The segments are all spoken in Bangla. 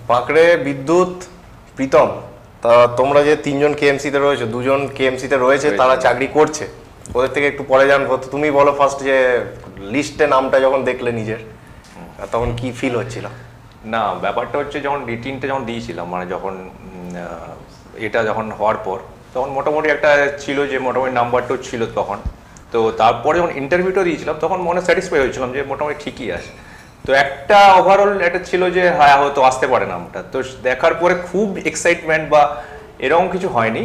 পাকড়ে, বিদ্যুৎ, প্রীতম, তা তোমরা যে তিনজন কেএমসি তে রয়েছে, দুজন কেএমসি তে রয়েছে, তারা চাকরি করছে, ওদের থেকে একটু পরে জানবো। তো তুমি বলো ফার্স্ট, যে লিস্টে নামটা যখন দেখলে নিজের, তখন কি ফিল হচ্ছিল? না, ব্যাপারটা হচ্ছে যখন রিটিনটা যখন দিয়েছিলাম, মানে যখন এটা যখন হওয়ার পর, তখন মোটামুটি একটা ছিল যে মোটামুটি নাম্বারটাও ছিল তখন। তো তারপরে যখন ইন্টারভিউটা দিয়েছিলাম তখন মনে স্যাটিসফাই হয়েছিলাম যে মোটামুটি ঠিকই আছে। তো একটা ওভারঅল একটা ছিল যে হ্যাঁ হয়তো আসতে পারে নামটা। তো দেখার পরে খুব এক্সাইটমেন্ট বা এরকম কিছু হয়নি,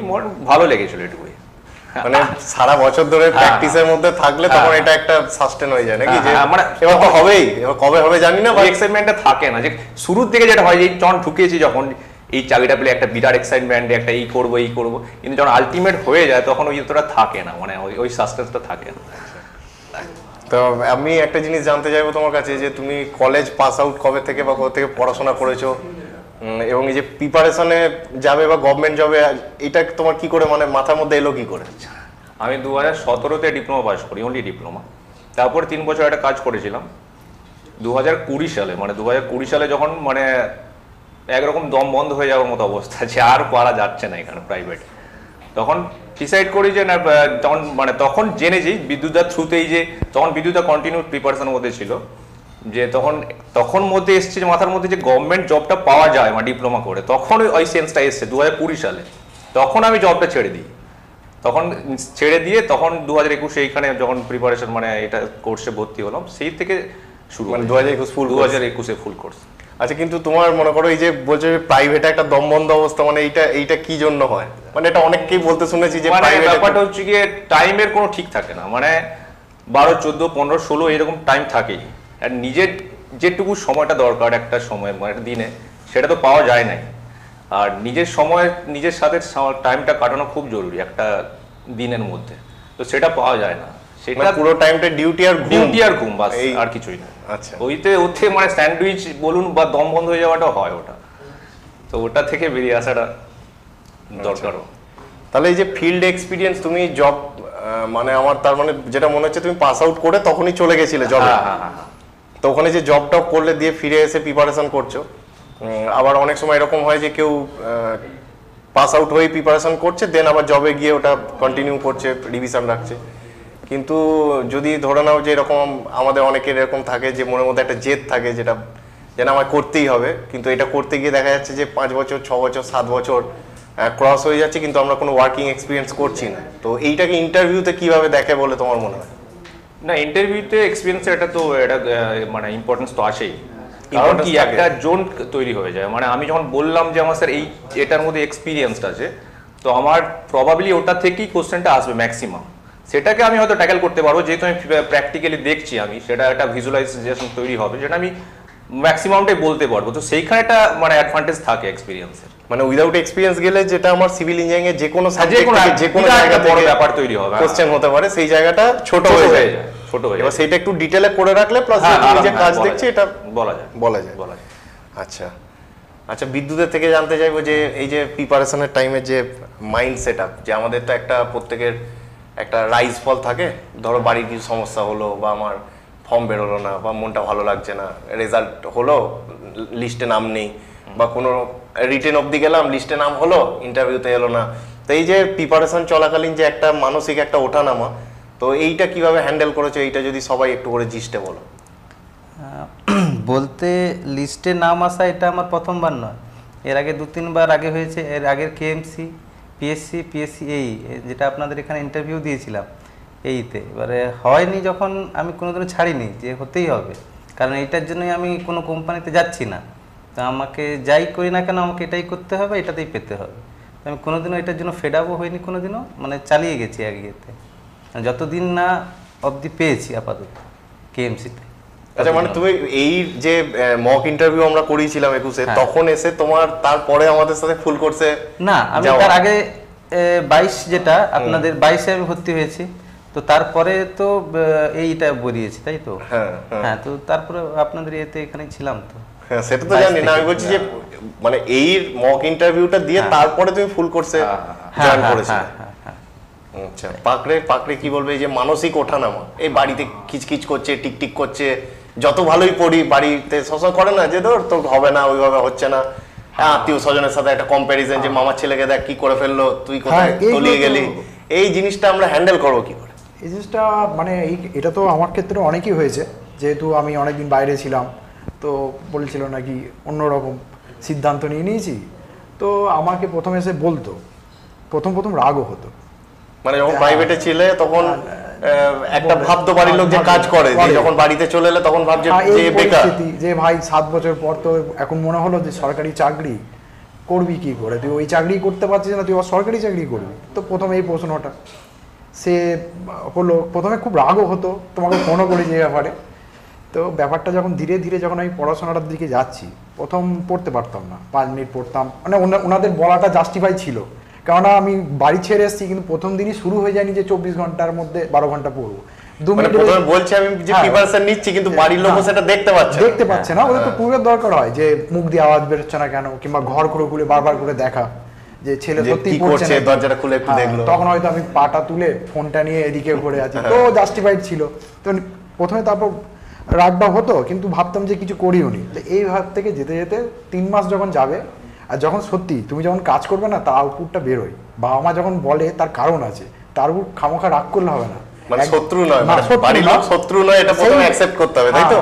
ভালো লেগেছিল এটুকুই। মানে সারা বছর ধরে প্র্যাকটিসের মধ্যে থাকলে তখন এটা একটা সাস্টেন হয়ে যায় নাকি, যে মানে এবার তো হবেই, এবার কবে হবে জানি না, বা এক্সাইটমেন্টটা থাকে না। যে শুরুর দিকে যেটা হয় যে যখন ঢুকেছি, যখন এই চাকরিটা পেলে একটা বিরাট এক্সাইটমেন্ট, একটা এই করবো এই করবো, কিন্তু যখন আলটিমেট হয়ে যায় তখন ওই যতটা থাকে না, মানে ওই সাসপেন্সটা থাকে না। তো আমি একটা জিনিস জানতে চাইবো তোমার কাছে, যে তুমি কলেজ পাস আউট কবে থেকে বা কবে থেকে পড়াশোনা করেছো, এবং এই যে প্রিপারেশনে যাবে বা গভর্নমেন্ট জবে, এটা তোমার কি করে মানে মাথার মধ্যে এলো কি করে? আমি 2017-তে ডিপ্লোমা পাস করি, অনলি ডিপ্লোমা। তারপরে 3 বছর একটা কাজ করেছিলাম। 2020 সালে, মানে 2020 সালে যখন মানে একরকম দম বন্ধ হয়ে যাওয়ার মতো অবস্থা, যে আর পারা যাচ্ছে না এখানে প্রাইভেট, তখন ডিসাইড করি যে না, তখন মানে তখন জেনেছি বিদ্যুৎদার থ্রুতেই, যে তখন বিদ্যুৎদা কন্টিনিউ প্রিপারেশনের মধ্যে ছিল, যে তখন মধ্যে এসছে যে মাথার মধ্যে যে গভর্নমেন্ট জবটা পাওয়া যায় মানে ডিপ্লোমা করে, তখন ওই সেন্সটা এসছে 2020 সালে। তখন আমি জবটা ছেড়ে দিই। তখন ছেড়ে দিয়ে তখন 2021 এইখানে যখন প্রিপারেশন মানে এটা কোর্সে ভর্তি হলাম, সেই থেকে শুরু, মানে 2021 ফুল কোর্স। আচ্ছা, কিন্তু তোমার মনে করো এই যে বলছো প্রাইভেটে একটা দমবন্ধ অবস্থা, মানে এইটা কি জন্য হয়? মানে এটা অনেককেই বলতে শুনেছি যে ব্যাপারটা হচ্ছে গিয়ে টাইমের কোনো ঠিক থাকে না, মানে 12, 14, 15, 16 এরকম টাইম থাকেই। আর নিজের যেটুকু সময়টা দরকার একটা সময় মানে একটা দিনে, সেটা তো পাওয়া যায় নাই। আর নিজের সময় নিজের সাথে টাইমটা কাটানো খুব জরুরি একটা দিনের মধ্যে, তো সেটা পাওয়া যায় না। সেটা পুরো টাইমটা ডিউটি আর ঘুম, বাস, আর কিছুই না। আচ্ছা, ওতে মানে স্যান্ডউইচ বলুন বা দম বন্ধ হয়ে যাওয়াটা হয় ওটা, তো ওটা থেকে বেরিয়ে আসাটা দরকারও। তাহলে এই যে ফিল্ড এক্সপিরিয়েন্স, তুমি জব মানে আমার তার মানে যেটা মনে হচ্ছে তুমি পাস আউট করে তখনই চলে গেছিলে জবে। তো ওখানে যে জবটা করলে দিয়ে ফিরে এসে প্রিপারেশন করছো, আবার অনেক সময় এরকম হয় যে কেউ পাস আউট হয়ে প্রিপারেশন করছে, দেন আবার জবে গিয়ে ওটা কন্টিনিউ করছে, রিভিশন রাখছে। কিন্তু যদি ধরে নাও যে এরকম আমাদের অনেকের এরকম থাকে যে মনের মধ্যে একটা জেদ থাকে, যেটা যেন আমার করতেই হবে, কিন্তু এটা করতে গিয়ে দেখা যাচ্ছে যে 5 বছর, 6 বছর, 7 বছর ক্রস হয়ে যাচ্ছে, কিন্তু আমরা কোনো ওয়ার্কিং এক্সপিরিয়েন্স করছি না। তো এইটাকে ইন্টারভিউতে কিভাবে দেখে বলে তোমার মনে হয়? না, ইন্টারভিউতে এক্সপিরিয়েন্স এটা তো এটা মানে ইম্পর্টেন্স তো আছেই, কারণ কি একটা জোন তৈরি হয়ে যায়। মানে আমি যখন বললাম যে আমার স্যার এটার মধ্যে এক্সপিরিয়েন্সটা আছে, তো আমার প্রবাবলি ওটা থেকেই কোশ্চেনটা আসবে ম্যাক্সিমাম। সেটাকে আমি হয়তো ট্যাকেল করতে পারবো, যেহেতু আমি প্র্যাকটিক্যালি দেখছি, আমি সেটা একটা ভিজুয়ালাইজেশন তৈরি হবে, যেটা আমি ম্যাক্সিমামটাই বলতে পারবো। তো সেইখানে একটা মানে অ্যাডভান্টেজ থাকে এক্সপিরিয়েন্সের। মানে উইদাউট এক্সপিরিয়েন্স গেলে, যেটা আমার সিভিল ইঞ্জিনিয়ারিং এর যে কোনো সাবজেক্ট যে কোনো জায়গা বড় ব্যাপার তৈরি হবে, কোশ্চেন হতে পারে, সেই জায়গাটা ছোট হয়ে যায়। এবার সেইটা একটু ডিটেইলে করে রাখলে প্লাস যে কাজ দেখছি এটা বলা যায়। আচ্ছা আচ্ছা, বিদ্যুতের থেকে জানতে চাইবো যে এই যে প্রিপারেশনের টাইমে যে মাইন্ড সেট আপ, যে আমাদের তো একটা প্রত্যেকের একটা রাইজ ফল থাকে, ধরো বাড়ির কিছু সমস্যা হলো, বা আমার ফর্ম বেরোলো না, বা মনটা ভালো লাগছে না, রেজাল্ট হলো, লিস্টে নাম নেই, বা কোনো রিটেন অবধি গেলাম, লিস্টে নাম হলো, ইন্টারভিউতে এলো না। তো এই যে প্রিপারেশন চলাকালীন যে একটা মানসিক একটা ওঠানামা, তো এইটা কিভাবে হ্যান্ডেল করেছো, এইটা যদি সবাই একটু করে জিস্টে বলো। বলতে লিস্টে নাম আসা এটা আমার প্রথমবার নয়, এর আগে 2-3 বার আগে হয়েছে। এর আগের কেএমসি, পিএসসি এই যেটা আপনাদের এখানে ইন্টারভিউ দিয়েছিলাম এইতে, এবারে হয়নি যখন আমি কোনোদিনও ছাড়িনি যে হতেই হবে, কারণ এইটার জন্যই আমি কোনো কোম্পানিতে যাচ্ছি না। তো আমাকে যাই করি না কেন আমাকে এটাই করতে হবে, এটাতেই পেতে হবে। আমি কোনোদিনও এটার জন্য ফেড আপও হইনি, কোনোদিনও মানে চালিয়ে গেছি এগিয়েতে, যতদিন না অবধি পেয়েছি আপাতত কেএমসিতে। আচ্ছা, মানে তুমি এই যে মক ইন্টারভিউ আমরা করিয়েছিলাম 21-এ, তখন এসে তোমার তারপরে আমাদের সাথে ফুল কোর্সে না, আমি তার আগে 22 যেটা আপনাদের 22-এ আমি ভর্তি হয়েছি, তো তারপরে তো এইটা বলিয়েছি, তাই তো? হ্যাঁ, তো তারপরে আপনাদের এতে এখানে ছিলাম তো। হ্যাঁ, সেটা তো জানি না, আমি বলছি যে মানে এই মক ইন্টারভিউটা দিয়ে তারপরে তুমি ফুল কোর্সে জয়েন করেছিলে। আচ্ছা, পাকড়ে কি বলবে এই যে মানসিক ওঠানামা, এই বাড়িতে কিচকিচ করছে, টিকটিক করছে, যত ভালোই পড়ি বাড়িতে সবসময় করে না যে ধর তোর হবে না, ওইভাবে হচ্ছে না, আত্মীয় স্বজনের সাথে একটা কম্প্যারিজন যে মামার ছেলেকে দেখ কি করে ফেললো, তুই কোথায় তলিয়ে গেলি, এই জিনিসটা আমরা হ্যান্ডেল করবো কি করে? এই জিনিসটা মানে এটা তো আমার ক্ষেত্রে অনেকই হয়েছে, যেহেতু আমি অনেকদিন বাইরে ছিলাম, তো বলছিল নাকি অন্যরকম সিদ্ধান্ত নিয়ে নিয়েছি। তো আমাকে প্রথমে এসে বলতো, প্রথম রাগও হতো, মানে যখন প্রাইভেটে ছিলে তখন একটা ভাবতো বাড়ির লোক যে কাজ করে, যখন বাড়িতে চলে এলে তখন ভাবছে যে বেকার, যে ভাই 7 বছর পর তো এখন মনে হলো যে সরকারি চাকরি করবি কি করে, তুই ওই চাকরি করতে পারছিস না, তুই সরকারি চাকরি করবি। তো প্রথমে এই প্রশ্নটা সে হলো, প্রথমে খুব রাগও হতো, তোমাকে ফোনও করি যে ব্যাপারে। তো ব্যাপারটা যখন ধীরে ধীরে যখন আমি পড়াশোনাটার দিকে যাচ্ছি, প্রথম পড়তে পারতাম না, 5 মিনিট পড়তাম, মানে ওনাদের বলাটা জাস্টিফাই ছিল, কেননা আমি বাড়ি ছেড়ে এসেছি, কিন্তু প্রথম দিনই শুরু হয়ে যায়নি যে 24 ঘন্টার মধ্যে 12 ঘন্টা পড়বো। 2 মিনিট প্রথমে বলছি আমি যে প্রিপারেশন নিচ্ছি, কিন্তু বাড়ির লোকও সেটা দেখতে পাচ্ছে না, ওদের তো পূর্বের দরকার হয় যে মুখ দিয়ে আওয়াজ বেরোচ্ছে না কেন, কিংবা ঘর খুলে বারবার করে দেখা যে ছেলে সত্যি পড়ছে, দরজাটা খুলে একটু দেখলো। তখন হয়তো আমি পাটা তুলে ফোনটা নিয়ে এদিকে ঘুরে আছি, তো জাস্টিফাইড ছিল। তো প্রথমে তারপর রাগটা হতো, কিন্তু ভাবতাম যে কিছু করিও নি। এই ভাব থেকে যেতে যেতে 3 মাস যখন যাবে, আর যখন সত্যি তুমি যখন কাজ করবে না, তার আউটপুটটা বেরোয়, বাবা মা যখন বলে তার কারণ আছে, তার উপর খামোখা রাগ করলে হবে না, মানে শত্রু নয়, বাড়ির লোক শত্রু নয়, এটা প্রথমে অ্যাকসেপ্ট করতে হবে, তাই তো?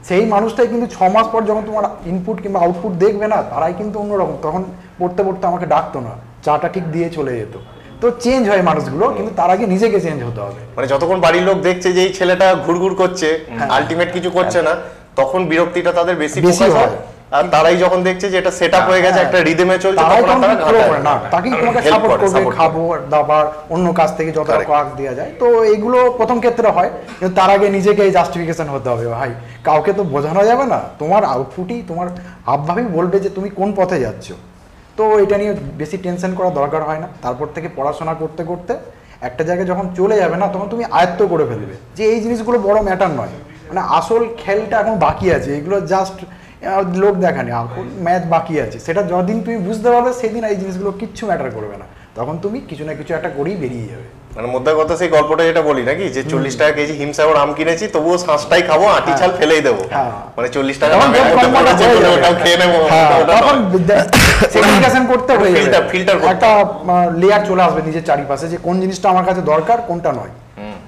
সেই মানুষটাই কিন্তু 6 মাস পর যখন তোমার ইনপুট কিংবা আউটপুট দেখবে না, তারাই কিন্তু অন্যরকম। তখন পড়তে পড়তে আমাকে ডাকতো না, চাটা ঠিক দিয়ে চলে যেত। তো চেঞ্জ হয় মানুষগুলো, কিন্তু তার আগে নিজেকে চেঞ্জ হতে হবে। মানে যতক্ষণ বাড়ির লোক দেখছে যে এই ছেলেটা ঘুরঘুর করছে, আলটিমেট কিছু করছে না, তখন বিরক্তিটা তাদের বেশি হয়। আর তারাই যখন দেখছে যে এটা সেটআপ হয়ে গেছে, একটা রিদমে চলছে, তখন তারা করে না, তাকেই তোমাকে সাপোর্ট করবে, খাবার দাবার অন্য কাজ থেকে যতটা কাজ দেওয়া যায়। তো এইগুলো প্রথম ক্ষেত্রে হয়, কিন্তু তার আগে নিজেকে জাস্টিফিকেশন হতে হবে। ভাই কাউকে তো বোঝানো যাবে না, তোমার আউটপুটই তোমার হাবভাবেই বলবে যে তুমি কোন পথে যাচ্ছ। তো এটা নিয়ে বেশি টেনশন করা দরকার হয় না। তারপর থেকে পড়াশোনা করতে করতে একটা জায়গায় যখন চলে যাবে না, তখন তুমি আয়ত্ত করে ফেলবে যে এই জিনিসগুলো বড় ম্যাটার নয়, মানে আসল খেলটা এখন বাকি আছে, এগুলো জাস্ট লোক দেখানি, ম্যাচ বাকি আছে। সেটা যতদিন তুমি বুঝতে পারবে, সেদিন এই জিনিসগুলো কিচ্ছু ম্যাটার করবে না, তখন তুমি কিছু না কিছু একটা করেই বেরিয়ে যাবে। মানে মধ্যে কথা সেই গল্পটা যেটা বলি নাকি, যে 40 টাকা কেজি হিমসাগর আম কিনেছি, তবুও শাঁসটাই খাবো, আটি ছাল ফেলেই দেবো, মানে 40 টাকা খেয়ে নেবো, করতে হবে, একটা লেয়ার চলে আসবে নিজের চারিপাশে, যে কোন জিনিসটা আমার কাছে দরকার, কোনটা নয়,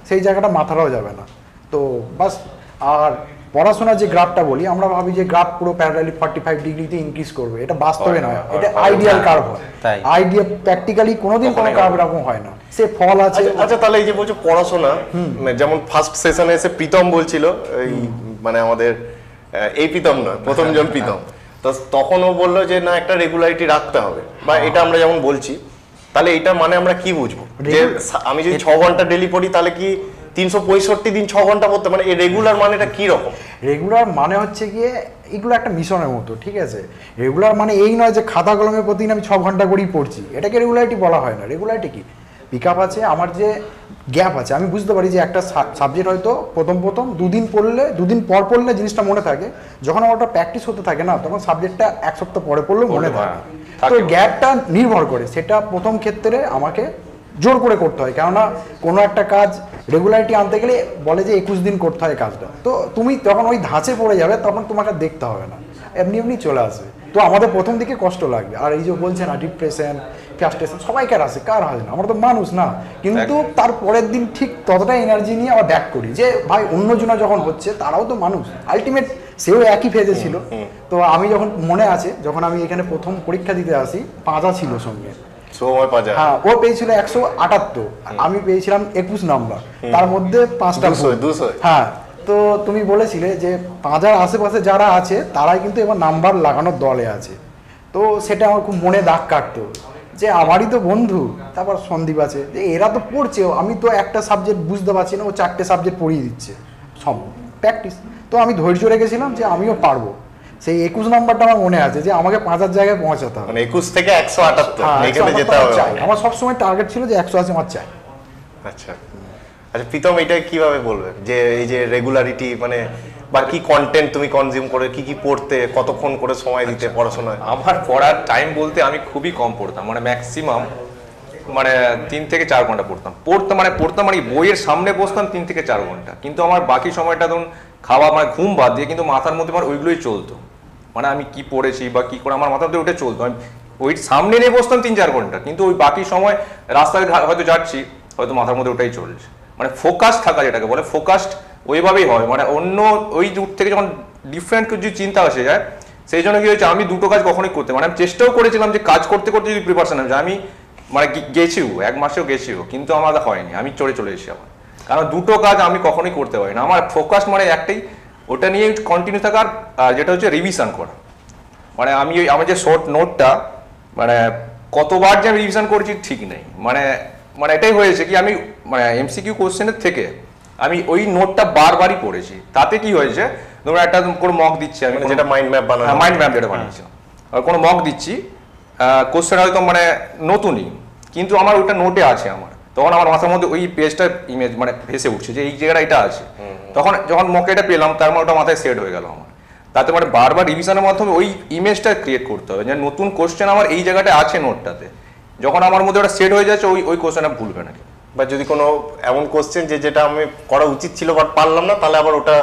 সেই জায়গাটা মাথাটাও যাবে না। তো বাস। আর পড়াশোনার যে গ্রাফটা বলি, আমরা ভাবি যে গ্রাফ পুরো প্যারালালি 45 ডিগ্রিতে ইনক্রিজ করবে, এটা বাস্তবে নয়, এটা আইডিয়াল কার্ভ হয়। আইডিয়া প্র্যাকটিক্যালি কোনোদিন কোনো কার্ভ এরকম হয় না, সে ফল আছে। আচ্ছা তাহলে এই যে বলছো পড়াশোনা, যেমন ফার্স্ট সেশনে এসে প্রীতম বলছিল, এই মানে আমাদের এই প্রীতম নয়, প্রথম জন প্রীতম, তো তখন ও বললো যে না একটা রেগুলারিটি রাখতে হবে, বা এটা আমরা যেমন বলছি, তাহলে এটা মানে আমরা কি বুঝবো? যে আমি যদি 6 ঘন্টা ডেলি পড়ি, তাহলে কি 365 দিন 6 ঘন্টা পড়তে, মানে এই রেগুলার মানেটা কি রকম? রেগুলার মানে হচ্ছে গিয়ে এগুলো একটা মিশনের মতো, ঠিক আছে? রেগুলার মানে এই নয় যে খাতা কলমে প্রতিদিন আমি 6 ঘন্টা করেই পড়ছি, এটাকে রেগুলারিটি বলা হয় না। রেগুলারিটি কি, পিক আপ আছে, আমার যে গ্যাপ আছে, আমি বুঝতে পারি যে একটা সাবজেক্ট হয়তো প্রথম 2 দিন পড়লে, 2 দিন পর পড়লে জিনিসটা মনে থাকে, যখন আমার ওটা প্র্যাকটিস হতে থাকে না, তখন সাবজেক্টটা 1 সপ্তাহ পরে পড়লেও মনে থাকে। তো গ্যাপটা নির্ভর করে, সেটা প্রথম ক্ষেত্রে আমাকে জোর করে করতে হয়, কেননা কোনো একটা কাজ রেগুলারিটি আনতে গেলে বলে যে 21 দিন করতে হয় কাজটা। তো তুমি যখন ওই ধাঁচে পড়ে যাবে, তখন তোমাকে দেখতে হবে না, এমনি এমনি চলে আসবে। তো আমাদের প্রথম দিকে কষ্ট লাগবে। আর এই যে বলছে না ডিপ্রেশন, ফ্রাস্ট্রেশন, সবাইকার আছে, কার হয় না? আমরা তো মানুষ না, কিন্তু তার পরের দিন ঠিক ততটা এনার্জি নিয়ে আবার ব্যাক করি, যে ভাই অন্যজনা যখন হচ্ছে তারাও তো মানুষ, আলটিমেট সেও একই ফেজে ছিল। তো আমি যখন মনে আছে, যখন আমি এখানে প্রথম পরীক্ষা দিতে আসি, পাঁজা ছিল সঙ্গে, হ্যাঁ, ও পেয়েছিল 178, আমি পেয়েছিলাম 21 নাম্বার, তার মধ্যে 5টা 200। হ্যাঁ, তো তুমি বলেছিলে যে পাঁজার আশেপাশে যারা আছে তারাই কিন্তু এবার নাম্বার লাগানোর দলে আছে। তো সেটা আমার খুব মনে দাগ কাটতো, যে আমারই তো বন্ধু, তারপর সন্দীপ আছে, যে এরা তো পড়ছে, আমি তো একটা সাবজেক্ট বুঝতে পারছি না, ও 4টে সাবজেক্ট পড়িয়ে দিচ্ছে, সব প্র্যাকটিস। তো আমি ধৈর্য রেখেছিলাম যে আমিও পারবো। সেই 21 নাম্বারটা আমার মনে আছে, যে আমাকে 5 জায়গায় পৌঁছাতে হবে, মানে 21 থেকে 178 এখানে যেতে হবে। আমার সবসময় টার্গেট ছিল যে 180 আমার চাই। আচ্ছা আচ্ছা, প্রীতম এটা কিভাবে বলবে যে এই যে রেগুলারিটি, মানে বা কি কন্টেন্ট তুমি কনজিউম করে, কি কি পড়তে, কতক্ষণ করে সময় দিতে পড়াশোনায়? আমার পড়ার টাইম বলতে আমি খুবই কম পড়তাম, মানে ম্যাক্সিমাম মানে 3 থেকে 4 ঘন্টা পড়তাম মানে বইয়ের সামনে বসতাম 3 থেকে 4 ঘন্টা, কিন্তু আমার বাকি সময়টা ধরুন খাওয়া মানে ঘুম বাদ দিয়ে কিন্তু মাথার মধ্যে আমার ওইগুলোই চলতো, মানে আমি কি পড়েছি বা কি করে আমার মাথার মধ্যে ওটা চলতো। আমি ওই সামনে নিয়ে বসতাম 3-4 ঘন্টা, কিন্তু ওই বাকি সময় রাস্তায় হয়তো যাচ্ছি, হয়তো মাথার মধ্যে ওটাই চলছে। মানে ফোকাস থাকা যেটাকে বলে, ফোকাসড ওইভাবেই হয়, মানে অন্য ওই দূর থেকে যখন ডিফারেন্ট কিছু চিন্তা আসে যায়, সেই জন্য কি হয়েছে আমি দুটো কাজ কখনোই করতে, মানে আমি চেষ্টাও করেছিলাম যে কাজ করতে করতে যদি প্রিপারেশন হয়ে যায়, আমি মানে গেছিও 1 মাসেও গেছিও, কিন্তু আমার হয়নি, আমি চলে এসেছি আবার, কারণ দুটো কাজ আমি কখনোই করতে পারি না। আমার ফোকাস মানে একটাই, ওটা নিয়ে কন্টিনিউ থাকার, যেটা হচ্ছে রিভিশন করা। মানে আমি আমার যে শর্ট নোটটা মানে কতবার যে আমি রিভিশন করেছি ঠিক নেই, মানে এটাই হয়েছে কি আমি মানে এমসিকিউ কোশ্চেনের থেকে আমি ওই নোটটা বারবারই পড়েছি। তাতে কি হয়েছে, ধরুন একটা কোনো মক দিচ্ছি আমি, যেটা মাইন্ড ম্যাপ বানানো, মাইন্ড ম্যাপ যেটা বানিয়েছি, কোনো মক দিচ্ছি, কোশ্চেন হয়তো মানে নতুনই, কিন্তু আমার ওইটা নোটে আছে আমার, তখন আমার মাথার মধ্যে ওই পেজটা ইমেজ মানে ভেসে উঠছে যে এই জায়গাটা এটা আছে, তখন যখন মকে এটা পেলাম তার মানে ওটা মাথায় সেট হয়ে গেল আমার। তাতে মানে বারবার রিভিশনের মাধ্যমে ওই ইমেজটা ক্রিয়েট করতে হবে যে নতুন কোশ্চেন আমার এই জায়গাটা আছে নোটটাতে, যখন আমার মধ্যে ওটা সেট হয়ে যাচ্ছে ওই কোশ্চেনটা ভুলবে না। বা যদি কোনো এমন কোশ্চেন যেটা আমি করা উচিত ছিল বাট পারলাম না, তাহলে আবার ওটা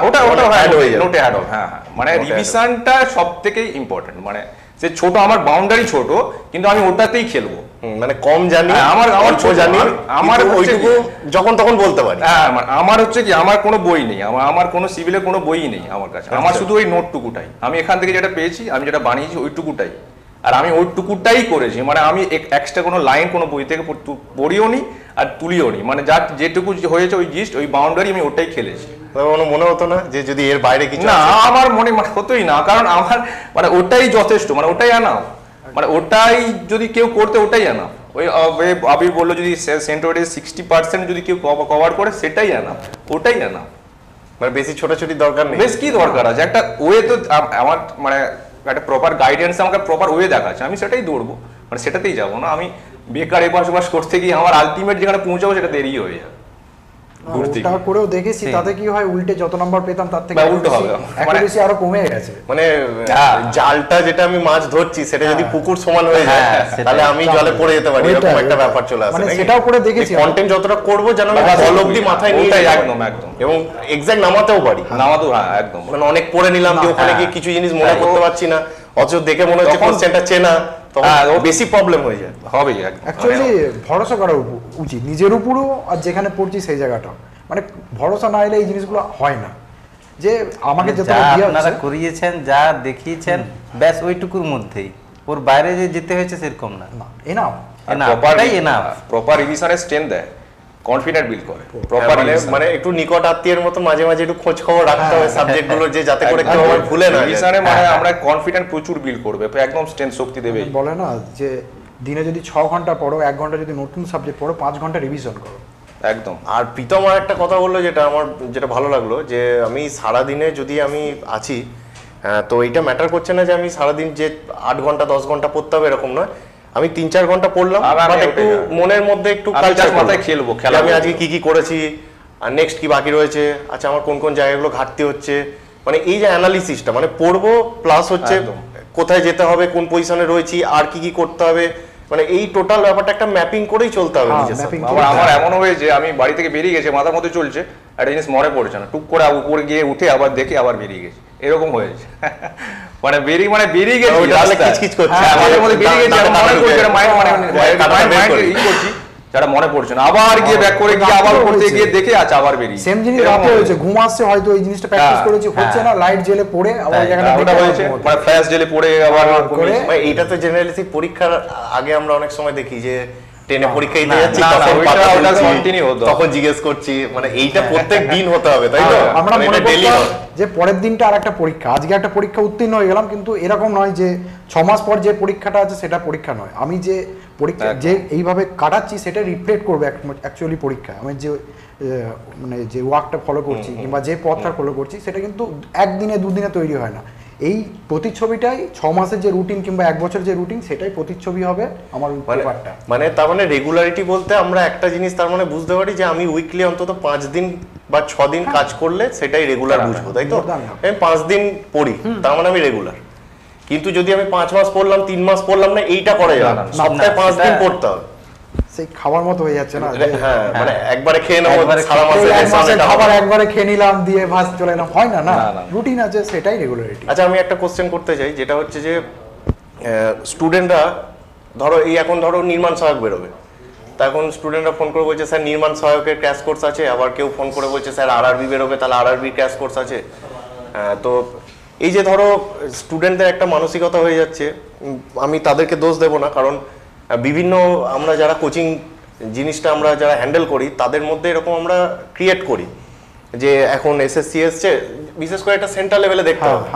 ওটা অ্যাড হয়ে যাবে, নোটে অ্যাড হবে। হ্যাঁ, মানে রিভিশনটা সবথেকে ইম্পর্টেন্ট, মানে সে ছোট আমার বাউন্ডারি ছোট, কিন্তু আমি ওটাতেই খেলবো, মানে কম জানি, আমার অল্প জানি, আমার ওইটুকু যখন তখন বলতে পারি। হ্যাঁ, আমার হচ্ছে কি আমার কোনো বই নেই, আমার কোনো সিভিলের কোনো বই নেই আমার কাছে, আমার শুধু ওই নোটটুকুটাই, আমি এখান থেকে যেটা পেয়েছি, আমি যেটা বানিয়েছি ওইটুকুটাই, আর আমি ওইটুকুটাই করেছি। মানে আমি এক্সট্রা কোনো লাইন কোনো বই থেকে পড়িও নি আর তুলিও নি, মানে যা যেটুকু হয়েছে ওই জিস্ট ওই বাউন্ডারি আমি ওটাই খেলেছি। মনে হতো না যে যদি এর বাইরে কিছু না, আমার মনে হতোই না, কারণ আমার মানে ওটাই যথেষ্ট, মানে ওটাই আনাও, মানে ওটাই যদি কেউ করতে ওটাই আনাও। ওই আবির বললো যদি সেন্টোরির 60% যদি কেউ কভার করে সেটাই আনাও, ওটাই আনাও, মানে বেশি ছোটাছুটি দরকার নেই। বেশ কি দরকার আছে, একটা ওয়ে তো আমার মানে একটা প্রপার গাইডেন্স আমাকে প্রপার ওয়ে দেখাচ্ছে, আমি সেটাই দৌড়বো, মানে সেটাতেই যাবো না। আমি বেকার এপাশ করতে গিয়ে আমার আলটিমেট যেখানে পৌঁছাবো সেটা দেরি হয়ে যাবে। ওটা করেও দেখেছি, তাতে কি হয় উল্টে যত নাম্বার পেতাম তার থেকে উল্টো হবে, অ্যাকুরেসি আরো কমে গেছে। মানে জালটা যেটা আমি মাছ ধরছি সেটা যদি পুকুর সমান হয়ে যায় তাহলে আমি জলে পড়ে যেতে পারি, এরকম একটা ব্যাপার চলে আসে। মানে সেটাও করে দেখেছি, কন্টেন্ট যতটা করব যেন আমি বল অবধি মাথায় নিয়ে যাই, একদম এবং এক্সাক্ট নামাতেও পারি, হ্যাঁ একদম, মানে অনেক পড়ে নিলাম যে ওখানে গিয়ে কিছু জিনিস মনে করতে পারছি না, অথচ দেখে মনে হচ্ছে কোশ্চেনটা চেনা, তখন বেশি প্রবলেম হয়ে যায়। হবেই অ্যাকচুয়ালি ভরসা করা উচিত নিজের উপরও, আর যেখানে পড়ছি সেই জায়গাটা, মানে ভরসা না এলে এই জিনিসগুলো হয় না। যে আমাকে যা আপনারা করিয়েছেন, যা দেখিয়েছেন, ব্যাস ওইটুকুর মধ্যেই, ওর বাইরে যে যেতে হয়েছে সেরকম না, এনাফ প্রপার রিভিশনের স্ট্রেন্থ দেয়, কনফিডেন্ট বিল্ড করে প্রপার, মানে একটু নিকট আত্মীয়ের মতো মাঝে মাঝে একটু খোঁজ খবর রাখতে হবে সাবজেক্ট গুলো, যে যাতে করে কেউ আবার ভুলে না। রিভিশনে মানে আমরা কনফিডেন্ট প্রচুর বিল্ড করবে, একদম স্ট্রেন্থ শক্তি দেবে। বলে না যে দিনে যদি 6 ঘন্টা পড়ো, 1 ঘন্টা যদি নতুন সাবজেক্ট পড়ো, 5 ঘন্টা রিভিশন করো। একদম। আর প্রীতম আর একটা কথা বললো যেটা ভালো লাগলো, যে আমি সারাদিনে যদি আমি আছি, তো এটা ম্যাটার করছে না যে আমি সারাদিন যে 8 ঘন্টা 10 ঘন্টা পড়তে হবে এরকম নয়, আমি 3-4 ঘন্টা পড়লাম, একটু মনের মধ্যে একটু কালচার মাথায় খেলবো, আমি আজকে কি করেছি আর নেক্সট কি বাকি রয়েছে, আচ্ছা আমার কোন কোন জায়গাগুলো ঘাটতি হচ্ছে, মানে এই যে অ্যানালিসিসটা, মানে পড়বো প্লাস হচ্ছে কোথায় যেতে হবে, কোন পজিশনে রয়েছি, আর কি করতে হবে, মানে এই টোটাল ব্যাপারটা একটা ম্যাপিং করেই চলতে হবে নিজের সাথে। আমার এমন হয়েছে আমি বাড়ি থেকে বেরিয়ে গেছে, মাথার মধ্যে চলছে একটা জিনিস মনে পড়ছে না, টুক করে উপরে গিয়ে উঠে আবার দেখে আবার বেরিয়ে গেছে, এরকম হয়েছে। মানে বেরিয়ে গেছি কিচকিচ করছে, মাথার মধ্যে বেরিয়ে গেছে, মনে পড়ছে না, মাইন্ড করছি যারা মনে পড়ছে না, আবার গিয়ে ব্যাক করে গিয়ে আবার পড়তে গিয়ে দেখে আচ্ছা আবার বেরিয়ে সেম জিনিস রাতে হয়েছে, ঘুম আসছে হয়তো এই জিনিসটা প্র্যাকটিস করেছি, হচ্ছে না, লাইট জ্বেলে পড়ে আবার জায়গাটা ওটা হয়েছে, মানে ফ্ল্যাশ জ্বেলে পড়ে আবার করে। এইটা তো জেনারেলি পরীক্ষার আগে আমরা অনেক সময় দেখি যে ট্রেনে পরীক্ষা দিতে যাচ্ছি, তখন জিজ্ঞেস করছি, মানে এইটা প্রত্যেক দিন হতে হবে, তাই তো? আমরা মনে করতাম যে পরের দিনটা আর একটা পরীক্ষা, আজকে একটা পরীক্ষা উত্তীর্ণ হয়ে গেলাম, কিন্তু এরকম নয় যে 6 মাস পর যে পরীক্ষাটা আছে সেটা পরীক্ষা নয়, আমি যে পরীক্ষা যে এইভাবে কাটাচ্ছি সেটা রিফ্লেক্ট করবে অ্যাকচুয়ালি পরীক্ষায়। আমি যে মানে যে ওয়ার্কটা ফলো করছি কিংবা যে পথটা ফলো করছি সেটা কিন্তু একদিনে দুদিনে তৈরি হয় না, এই প্রতিচ্ছবিটাই 6 মাসের যে রুটিন কিংবা 1 বছরের যে রুটিন সেটাই প্রতিচ্ছবি হবে আমার পেপারটা। মানে তার মানে রেগুলারিটি বলতে আমরা একটা জিনিস তার মানে বুঝতে পারি যে আমি উইকলি অন্তত 5 দিন বা 6 দিন কাজ করলে সেটাই রেগুলার বুঝবো, তাই তো? আমি 5 দিন পড়ি, তার মানে আমি রেগুলার। কিন্তু যদি আমি 5 মাস পড়লাম, 3 মাস পড়লাম না, এইটা করা যাবে না, সপ্তাহে 5 দিন পড়তে হবে, সেই খাবার মতো হয়ে যাচ্ছে না যে হ্যাঁ মানে একবারে খেয়ে নেবো একবারে সারা এই মাসে এক মাসের এটা খাবার হবে। একবারে খেয়ে নিলাম দিয়ে ভাত চলে এলাম, হয় না, না না, না। রুটিন আছে, সেটাই রেগুলারিটি। আচ্ছা আমি একটা কোশ্চেন করতে চাই, যেটা হচ্ছে যে স্টুডেন্টরা ধরো এই এখন ধরো নির্মাণ সহায়ক বেরোবে, তা এখন স্টুডেন্টরা ফোন করে বলছে স্যার নির্মাণ সহায়কের ক্র্যাশ কোর্স আছে, আবার কেউ ফোন করে বলছে স্যার আরআরবি বেরোবে তাহলে আরআরবি ক্র্যাশ কোর্স আছে। তো এই যে ধরো স্টুডেন্টদের একটা মানসিকতা হয়ে যাচ্ছে, আমি তাদেরকে দোষ দেব না, কারণ বিভিন্ন আমরা যারা কোচিং জিনিসটা আমরা যারা হ্যান্ডেল করি তাদের মধ্যে এরকম আমরা ক্রিয়েট করি যে এখন এসএসসি এসছে, বিশেষ করে একটা সেন্ট্রাল লেভেলে দেখতে হবে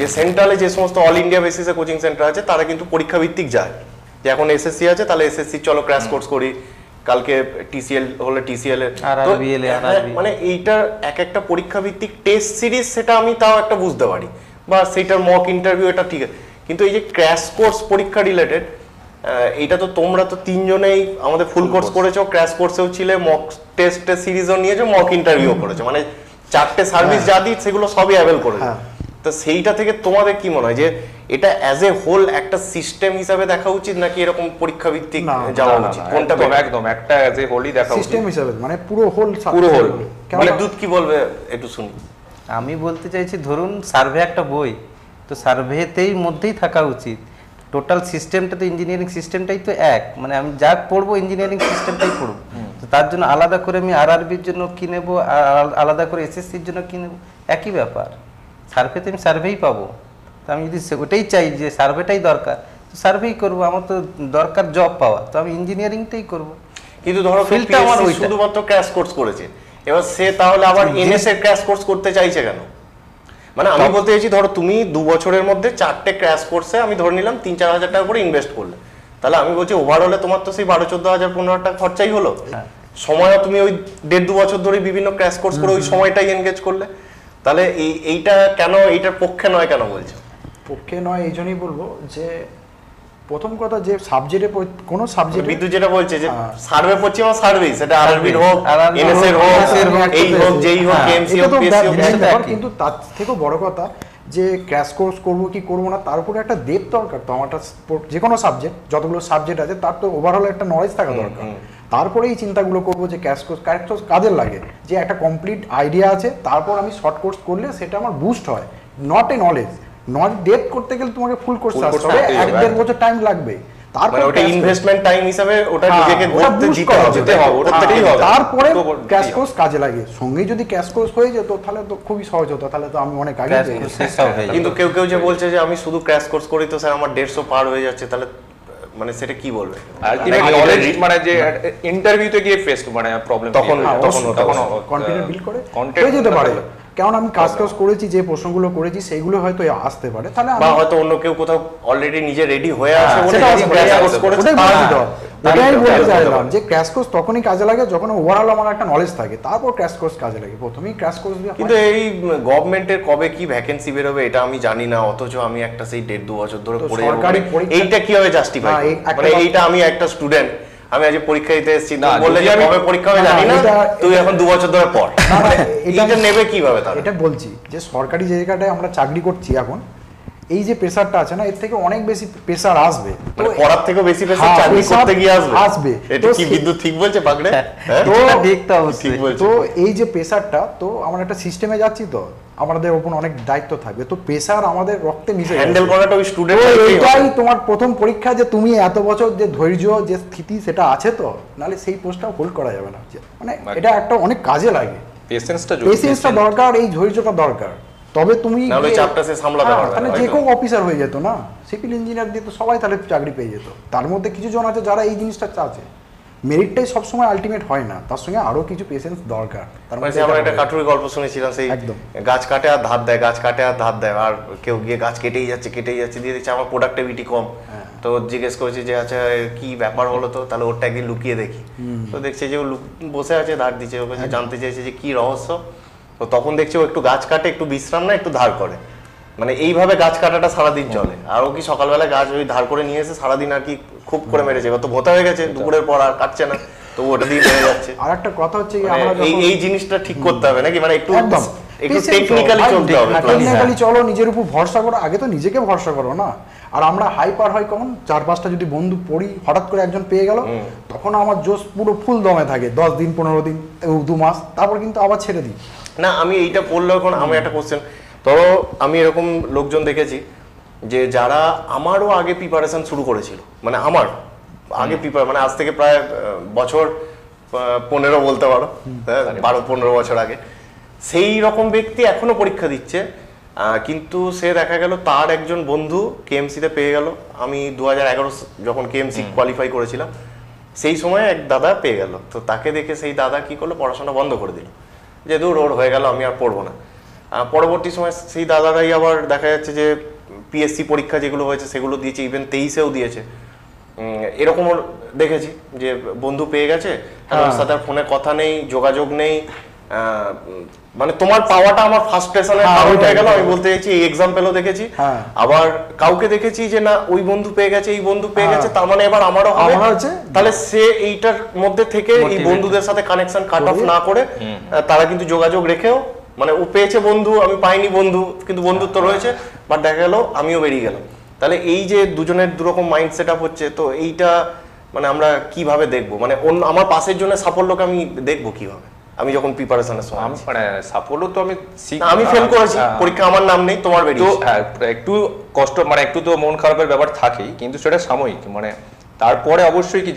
যে সেন্ট্রালে যে সমস্ত অল ইন্ডিয়া বেসিসে কোচিং সেন্টার আছে তারা কিন্তু পরীক্ষা ভিত্তিক যায়, যে এখন এসএসসি আছে তাহলে এসএসসি চলো ক্র্যাশ কোর্স করি, কালকে টিসিএল হলে টিসিএল এর তো মানে এইটার এক একটা পরীক্ষা ভিত্তিক টেস্ট সিরিজ, সেটা আমি তাও একটা বুঝতে পারি, বা সেইটার মক ইন্টারভিউ এটা ঠিক আছে, কিন্তু এই যে ক্র্যাশ কোর্স পরীক্ষা রিলেটেড এইটা তো তোমরা তো তিনজনেই আমাদের ফুল কোর্স করেছো, ক্র্যাশ কোর্সেও ছিলে, মক টেস্ট সিরিজও নিয়েছো, মক ইন্টারভিউ করেছো, মানে চারটে সার্ভিস যা দিই সেগুলো সবই অ্যাভেল করেছো। তো সেইটা থেকে তোমাদের কি মনে হয় যে এটা অ্যাজ এ হোল একটা সিস্টেম হিসাবে দেখা উচিত নাকি এরকম পরীক্ষা ভিত্তিক যাওয়া উচিত, কোনটা একদম একটা অ্যাজ এ হোলই দেখা উচিত সিস্টেম হিসাবে, মানে পুরো হোল পুরো হোল। মানে দুধ কি বলবে একটু শুনি। আমি বলতে চাইছি ধরুন সার্ভে একটা বই, তো সার্ভেতেই মধ্যেই থাকা উচিত, টোটাল সিস্টেমটা তো ইঞ্জিনিয়ারিং সিস্টেমটাই তো এক, মানে আমি যা পড়বো ইঞ্জিনিয়ারিং সিস্টেমটাই পড়বো, তো তার জন্য আলাদা করে আমি আরআরবির জন্য কি নেবো, আলাদা করে এসএসসির জন্য কি নেবো, একই ব্যাপার, সার্ভেতে আমি সার্ভেই পাবো। তো আমি যদি ওটাই চাই যে সার্ভেটাই দরকার, তো সার্ভেই করবো, আমার তো দরকার জব পাওয়া, তো আমি ইঞ্জিনিয়ারিংটাই করবো। কিন্তু ধরো ফিল্ডটা আমার ওইটা, শুধুমাত্র ক্র্যাশ কোর্স করেছে, এবার সে তাহলে আবার এনএস এর ক্র্যাশ কোর্স করতে চাইছে কেন? মানে আমি বলতে চাইছি ধরো তুমি 2 বছরের মধ্যে 4টে ক্র্যাশ কোর্সে আমি ধরে নিলাম 3-4 হাজার টাকা করে ইনভেস্ট করলে, তাহলে আমি বলছি ওভারঅলে তোমার তো সেই 12-14 হাজার 15 হাজার টাকা খরচাই হলো, সময়ও তুমি ওই 1.5-2 বছর ধরে বিভিন্ন ক্র্যাশ কোর্স করে ওই সময়টাই এনগেজ করলে, তাহলে এইটা কেন এইটার পক্ষে নয় কেন বলছো? পক্ষে নয় এই জন্যই বলবো যে প্রথম কথা যে সাবজেক্টে কোনো সাবজেক্ট বিদ্যুৎ যেটা বলছে যে সার্ভে পড়ছি আমার সার্ভিস, সেটা আরআরবির হোক, এনএস এর হোক, এই হোক, যেই হোক, কেএমসি হোক, পিএসসি হোক, কিন্তু তার থেকেও বড় কথা যে ক্র্যাশ কোর্স করবো কি করবো না তার উপরে একটা ডেপথ দরকার, তো আমারটা যে কোনো সাবজেক্ট যতগুলো সাবজেক্ট আছে তার তো ওভারঅল একটা নলেজ থাকা দরকার, তারপরে এই চিন্তাগুলো করবো যে ক্র্যাশ কোর্স কাজের লাগে, যে একটা কমপ্লিট আইডিয়া আছে, তারপর আমি শর্ট কোর্স করলে সেটা আমার বুস্ট হয়, নট এ নলেজ ডেপথ করতে গেলে তোমাকে ফুল কোর্স আসতে হবে, 1-1.5 বছর টাইম লাগবে, তারপরে ওটা ইনভেস্টমেন্ট টাইম হিসাবে ওটা নিজেকে করতে দিতে হবে, তারপরে ক্র্যাশ কোর্স কাজে লাগে, সঙ্গে যদি ক্র্যাশ কোর্স হয়ে যেত তাহলে তো খুবই সহজ হতো, তাহলে তো আমি অনেক আগে কিন্তু কেউ কেউ যে বলছে যে আমি শুধু ক্র্যাশ কোর্স করি তো স্যার আমার 150 পার হয়ে যাচ্ছে, তাহলে মানে সেটা কি বলবে? আলটিমেট নলেজ মানে যে ইন্টারভিউতে গিয়ে ফেস মানে প্রবলেম তখন কনফিডেন্ট বিল্ড করে হয়ে যেতে পারে, কারণ আমি কাজ করেছি, যে প্রশ্নগুলো করেছি সেইগুলো হয়তো আসতে পারে, তাহলে বা হয়তো অন্য কেউ কোথাও অলরেডি নিজে রেডি হয়ে আছে বলে ওটাই বলতে চাইলাম যে ক্র্যাশ কোর্স তখনই কাজে লাগে যখন ওভারঅল আমার একটা নলেজ থাকে, তারপর ক্র্যাশ কোর্স কাজে লাগে, প্রথমেই ক্র্যাশ কোর্স দিয়ে। কিন্তু এই গভর্নমেন্টের কবে কি ভ্যাকেন্সি বেরোবে এটা আমি জানি না, অথচ আমি একটা সেই 1.5-2 বছর ধরে পড়ে এইটা কিভাবে জাস্টিফাই, মানে এইটা আমি একটা স্টুডেন্ট, আমি আজ পরীক্ষা দিতে এসেছি, বললে যে কবে পরীক্ষা হবে জানি না, তুই এখন 2 বছর ধরে পড়, এটা নেবে কিভাবে? তাহলে এটা বলছি যে সরকারি জায়গাটায় আমরা চাকরি করছি এখন, এই যে প্রেসারটা আছে না, এর থেকে অনেক বেশি প্রেসার আসবে, মানে পড়ার থেকেও বেশি প্রেসার চাকরি করতে গিয়ে আসবে। এটা কি বিদ্যুৎ ঠিক বলছে পাগড়ে? তো দেখতে অবশ্যই, তো এই যে প্রেসারটা, তো আমরা একটা সিস্টেমে যাচ্ছি, তো আমাদের উপর অনেক দায়িত্ব থাকবে, তো প্রেসার আমাদের রক্তে মিশে হ্যান্ডেল করাটা ওই স্টুডেন্ট, এটাই তোমার প্রথম পরীক্ষা যে তুমি এত বছর যে ধৈর্য যে স্থিতি সেটা আছে, তো নাহলে সেই পোস্টটা হোল্ড করা যাবে না, মানে এটা একটা অনেক কাজে লাগে, পেশেন্সটা দরকার, এই ধৈর্যটা দরকার, তবে তুমি নাহলে চাপটা সে সামলাতে পারবে না, তাহলে যে কেউ অফিসার হয়ে যেত না, সিভিল ইঞ্জিনিয়ার দিয়ে তো সবাই তাহলে চাকরি পেয়ে যেত, তার মধ্যে কিছু জন আছে যারা এই জিনিসটা চাচ্ছে, মেরিটটাই সবসময় আলটিমেট হয় না, তার সঙ্গে আরো কিছু পেশেন্স দরকার, তার মানে আমরা একটা কাঠুরি গল্প শুনেছিলাম, সেই গাছ কাটে আর ধার দেয়, গাছ কাটে আর ধার দেয়, আর কেউ গিয়ে গাছ কেটেই যাচ্ছে দিয়ে দেখছে আমার প্রোডাক্টিভিটি কম, তো জিজ্ঞেস করেছি যে আচ্ছা কি ব্যাপার হলো, তো তাহলে ওরটা একদিন লুকিয়ে দেখি, তো দেখছে যে ও বসে আছে ধার দিচ্ছে, ওকে জানতে চাইছে যে কি রহস্য, তো তখন দেখছি ও একটু গাছ কাটে, একটু বিশ্রাম না, একটু ধার করে, মানে এইভাবে গাছ কাটাটা সারাদিন চলে, আর ও কি সকালবেলা গাছ ওই ধার করে নিয়ে এসে সারাদিন আর কি খুব করে মেরেছে, কত ভোতা হয়ে গেছে, দুপুরের পর আর কাটছে না, তো ওটা দিয়ে মেরে যাচ্ছে। আর একটা কথা হচ্ছে এই জিনিসটা ঠিক করতে হবে নাকি, মানে একটু একটু টেকনিক্যালি চলতে হবে, টেকনিক্যালি চলো, নিজের উপর ভরসা করো, আগে তো নিজেকে ভরসা করো না। আর আমরা হাইপার হয় কখন, 4-5টা যদি বন্ধু পড়ি, হঠাৎ করে একজন পেয়ে গেল, তখন আমার জোশ পুরো ফুল দমে থাকে 10 দিন 15 দিন 2 মাস, তারপর কিন্তু আবার ছেড়ে দিই। না আমি এইটা পড়লে এখন আমি একটা কোশ্চেন, ধরো আমি এরকম লোকজন দেখেছি যে যারা আমারও আগে প্রিপারেশন শুরু করেছিল, মানে আমার আগে মানে আজ থেকে প্রায় বছর 15 বলতে পারো, 12-15 বছর আগে, সেই রকম ব্যক্তি এখনো পরীক্ষা দিচ্ছে, কিন্তু সে দেখা গেল তার একজন বন্ধু কেএমসিতে পেয়ে গেল। আমি 2011 যখন কেএমসি কোয়ালিফাই করেছিলাম সেই সময় এক দাদা পেয়ে গেল, তো তাকে দেখে সেই দাদা কি করলো, পড়াশোনা বন্ধ করে দিল, যে দূর ওর হয়ে গেল আমি আর পড়বো না। পরবর্তী সময় সেই দাদারাই আবার দেখা যাচ্ছে যে পিএসসি পরীক্ষা যেগুলো হয়েছে সেগুলো দিয়েছে, ইভেন 23-এও দিয়েছে। এরকমও দেখেছি যে বন্ধু পেয়ে গেছে, তার সাথে আর ফোনে কথা নেই, যোগাযোগ নেই, মানে তোমার পাওয়াটা আমার ফার্স্ট্রেশনে হয়ে গেল। আমি বলতে চাইছি এই এক্সাম্পলও দেখেছি, আবার কাউকে দেখেছি যে না ওই বন্ধু পেয়ে গেছে, এই বন্ধু পেয়ে গেছে, তার মানে এবার আমারও হবে, তাহলে সে এইটার মধ্যে থেকে এই বন্ধুদের সাথে কানেকশন কাট অফ না করে তারা কিন্তু যোগাযোগ রেখেও, মানে ও পেয়েছে বন্ধু, আমি পাইনি বন্ধু, কিন্তু বন্ধুত্ব রয়েছে, বাট দেখা গেল আমিও বেরিয়ে গেলাম। তাহলে এই যে দুজনের দুরকম মাইন্ড সেট আপ হচ্ছে, তো এইটা মানে আমরা কিভাবে দেখবো, মানে আমার পাশের জন্য সাফল্যকে আমি দেখবো কিভাবে, আমি যখন প্রিপারেশনের সময়? মানে সাফল্য তো আমি ফেল করেছি পরীক্ষা, আমার নাম নেই, তোমার বেরিয়েছে, একটু কষ্ট, মানে একটু তো মন খারাপের ব্যাপার থাকেই, কিন্তু সেটা সাময়িক। মানে তারপরে অবশ্যই কি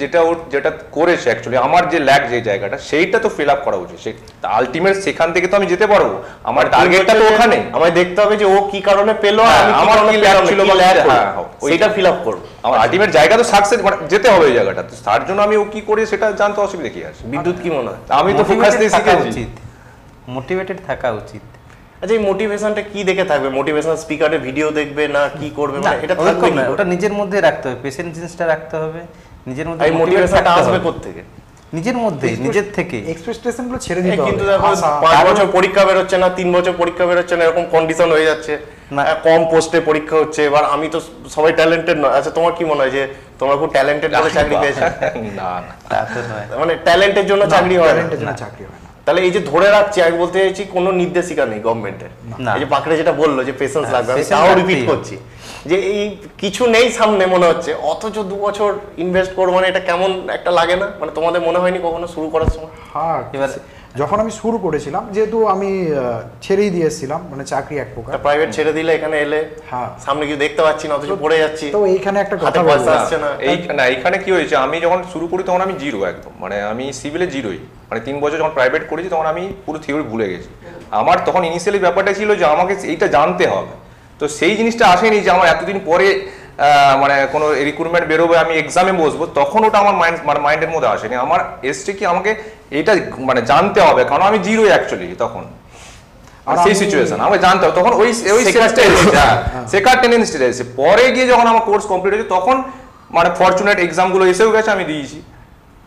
যেটা করেছে অ্যাকচুয়ালি আমার যে ল্যাক যে জায়গাটা, সেইটা তো ফিল আপ করা উচিত। আলটিমেট সেখান থেকে তো আমি যেতে পারবো, আমার টার্গেটটা তো ওখানে, আমায় দেখতে হবে যে ও কি কারণে পেলো, আমার কি ল্যাক ছিল, সেটা ফিল আপ করবো। আমার আলটিমেট জায়গা তো সাকসেস, মানে যেতে হবে ওই জায়গাটা, তার জন্য আমি ও কি করি সেটা জানতে অসুবিধা কি আছে। বিদ্যুৎ কি মনে হয়? আমি তো ফোকাস দিয়ে শিখেছি, মোটিভেটেড থাকা উচিত। আচ্ছা এই মোটিভেশনটা কি দেখে থাকবে? মোটিভেশনাল স্পিকারের ভিডিও দেখবে না কি করবে, মানে এটা থাকবে না, ওটা নিজের মধ্যে রাখতে হবে, পেশেন্স জিনিসটা রাখতে হবে নিজের মধ্যে। এই মোটিভেশনটা আসবে কোথা থেকে? নিজের মধ্যে, নিজের থেকে। এক্সপেকটেশনগুলো ছেড়ে দিতে হবে। কিন্তু দেখো 5 বছর পরীক্ষা বের হচ্ছে না, 3 বছর পরীক্ষা বের হচ্ছে না, এরকম কন্ডিশন হয়ে যাচ্ছে, কম পোস্টে পরীক্ষা হচ্ছে। এবার আমি তো সবাই ট্যালেন্টেড নয়। আচ্ছা তোমার কি মনে হয় যে তোমরা খুব ট্যালেন্টেড বলে চাকরি পেয়েছো? না তা তো নয়, মানে ট্যালেন্টের জন্য চাকরি হয় না, চাকরি হয় না। তাহলে এই যে ধরে রাখছি, আমি বলতে চাইছি কোনো নির্দেশিকা নেই গভর্নমেন্টের। এই যে পাকড়ে যেটা বললো যে পেশেন্স লাগবে, আমি তাও রিপিট করছি যে এই কিছু নেই সামনে মনে হচ্ছে, অথচ 2 বছর ইনভেস্ট করবো, মানে এটা কেমন একটা লাগে না? মানে তোমাদের মনে হয়নি কখনো শুরু করার সময়? হ্যাঁ, এবার যখন আমি শুরু করেছিলাম, যেহেতু আমি ছেড়েই দিয়েছিলাম, মানে চাকরি এক প্রকার, প্রাইভেট ছেড়ে দিলে এখানে এলে সামনে কিছু দেখতে পাচ্ছি না, অথচ পড়ে যাচ্ছি। তো এইখানে একটা কথা পয়সা আসছে না। এইখানে কি হয়েছে, আমি যখন শুরু করি তখন আমি জিরো একদম, মানে আমি সিভিলে জিরোই, মানে 3 বছর যখন প্রাইভেট করেছি তখন আমি পুরো থিওরি ভুলে গেছি। আমার তখন ইনিশিয়ালি ব্যাপারটা ছিল যে আমাকে এইটা জানতে হবে, তো সেই জিনিসটা আসেনি যে আমার এতদিন পরে মানে কোনো রিক্রুটমেন্ট বেরোবে, আমি এক্সামে বসবো, তখন ওটা আমার মাইন্ডের মধ্যে আসেনি। আমার এসছে কি আমাকে এটা মানে জানতে হবে, কারণ আমি জিরোই অ্যাকচুয়ালি তখন, সেই সিচুয়েশন আমাকে জানতে হবে। তখন ওই শেখার টেন্ডেন্সিটা এসেছে। পরে গিয়ে যখন আমার কোর্স কমপ্লিট হয়েছে তখন মানে ফরচুনেট এক্সামগুলো এসেও গেছে, আমি দিয়েছি।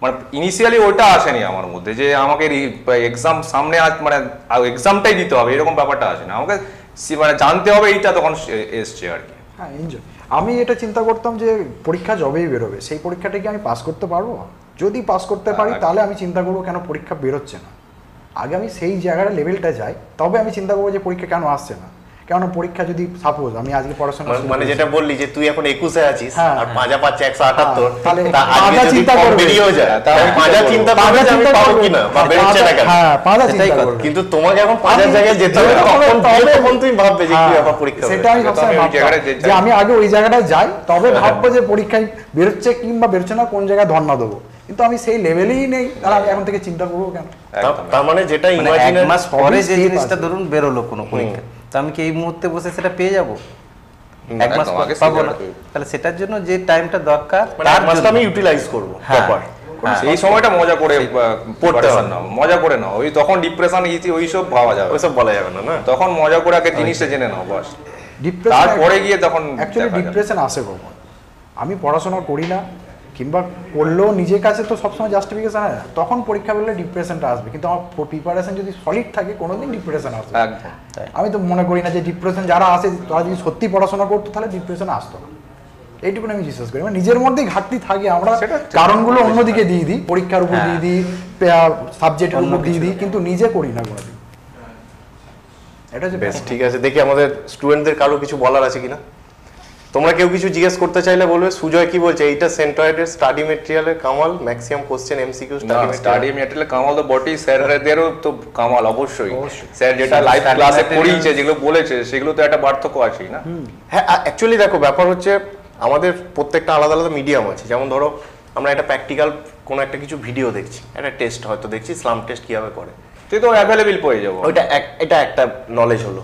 মানে ইনিশিয়ালি ওইটা আসেনি আমার মধ্যে যে আমাকে এক্সাম সামনে মানে এক্সামটাই দিতে হবে, এরকম ব্যাপারটা আসেনি। আমাকে মানে জানতে হবে, এইটা তখন এসছে আর কি। হ্যাঁ, এনজয়। আমি এটা চিন্তা করতাম যে পরীক্ষা যবেই বেরোবে, সেই পরীক্ষাটা কি আমি পাস করতে পারবো? যদি পাস করতে পারি তাহলে আমি চিন্তা করবো কেন পরীক্ষা বেরোচ্ছে না। আগে আমি সেই জায়গাটা লেভেলটা যাই, তবে আমি চিন্তা করবো যে পরীক্ষা কেন আসছে না। কেন পরীক্ষা যদি সাপোজ আমি আজকে পড়াশোনা, মানে যেটা বললি যে তুই এখন 21-এ আছিস আর পাঁজা পাচ্ছে 178, তাহলে আজকে যদি কম বেরিয়েও যায় তাহলে পাঁজা চিন্তা করবে যে আমি পাবো কিনা বা বেরোচ্ছে না কেন। হ্যাঁ, পাঁজা চিন্তা করবে। কিন্তু তোমাকে এখন পাঁজার জায়গায় যেতে হবে, তখন তুমি ভাববে যে কি ব্যাপার পরীক্ষা। সেটা আমি সবসময় ভাবতাম যে আমি আগে ওই জায়গাটায় যাই, তবে ভাববো যে পরীক্ষায় বেরোচ্ছে কিংবা বেরোচ্ছে না, কোন জায়গায় ধর্ণা দেবো। কিন্তু আমি সেই লেভেলেই নেই, তাহলে আমি এখন থেকে চিন্তা করবো কেন? তার মানে যেটা ইমাজিন, 1 মাস পরে যে জিনিসটা ধরুন বেরোলো কোনো পরীক্ষা, তো আমি কি এই মুহূর্তে বসে সেটা পেয়ে যাবো? 1 মাস পরে পাবো না। তাহলে সেটার জন্য যে টাইমটা দরকার, তার মাসটা আমি ইউটিলাইজ করবো প্রপার। এই সময়টা মজা করে পড়তে হবে না, মজা করে নাও। ওই তখন ডিপ্রেশন ইতি ওইসব ভাবা যাবে, ওইসব বলা যাবে না। না, তখন মজা করে আগে জিনিসটা জেনে নাও বাস। তারপরে গিয়ে তখন অ্যাকচুয়ালি ডিপ্রেশন আসে কখন? আমি পড়াশোনা করি না কিংবা করলেও নিজের কাছে তো সবসময় জাস্টিফিকেশন হয় না, তখন পরীক্ষা বেরোলে ডিপ্রেশনটা আসবে। কিন্তু আমার প্রিপারেশন যদি সলিড থাকে কোনোদিন ডিপ্রেশন আসবে। আমি তো মনে করি না যে ডিপ্রেশন যারা আসে তারা যদি সত্যি পড়াশোনা করতো তাহলে ডিপ্রেশন আসতো না, এইটুকু আমি বিশ্বাস করি। মানে নিজের মধ্যেই ঘাটতি থাকে, আমরা কারণগুলো অন্যদিকে দিয়ে দিই, পরীক্ষার উপর দিয়ে দিই, সাবজেক্টের উপর দিয়ে দিই, কিন্তু নিজে করি না কোনোদিন। এটা হচ্ছে বেশ, ঠিক আছে। দেখি আমাদের স্টুডেন্টদের কারো কিছু বলার আছে কিনা। তোমরা কেউ কিছু জিজ্ঞেস করতে চাইলে বলবে। সুজয় কি বলছে? এইটা সেন্ট্রয়েডের স্টাডি মেটেরিয়ালে কামাল, maximum question MCQ study study material কামাল তো বটেই, স্যারদেরও তো কামাল অবশ্যই। অবশ্যই। স্যার যেটা Sir, লাইভ study ক্লাসে material- পড়িয়েছে, যেগুলো বলেছে, সেগুলো তো একটা পার্থক্য আছেই না? হ্যাঁ, অ্যাকচুয়ালি দেখো ব্যাপার হচ্ছে আমাদের প্রত্যেকটা আলাদা আলাদা মিডিয়াম আছে। যেমন ধরো আমরা একটা প্র্যাকটিক্যাল কোনো একটা কিছু ভিডিও দেখছি, একটা টেস্ট হয়তো দেখছি, স্লাম টেস্ট কিভাবে করে, তুই তো অ্যাভেলেবল পেয়ে যাবো। এটা একটা নলেজ হলো।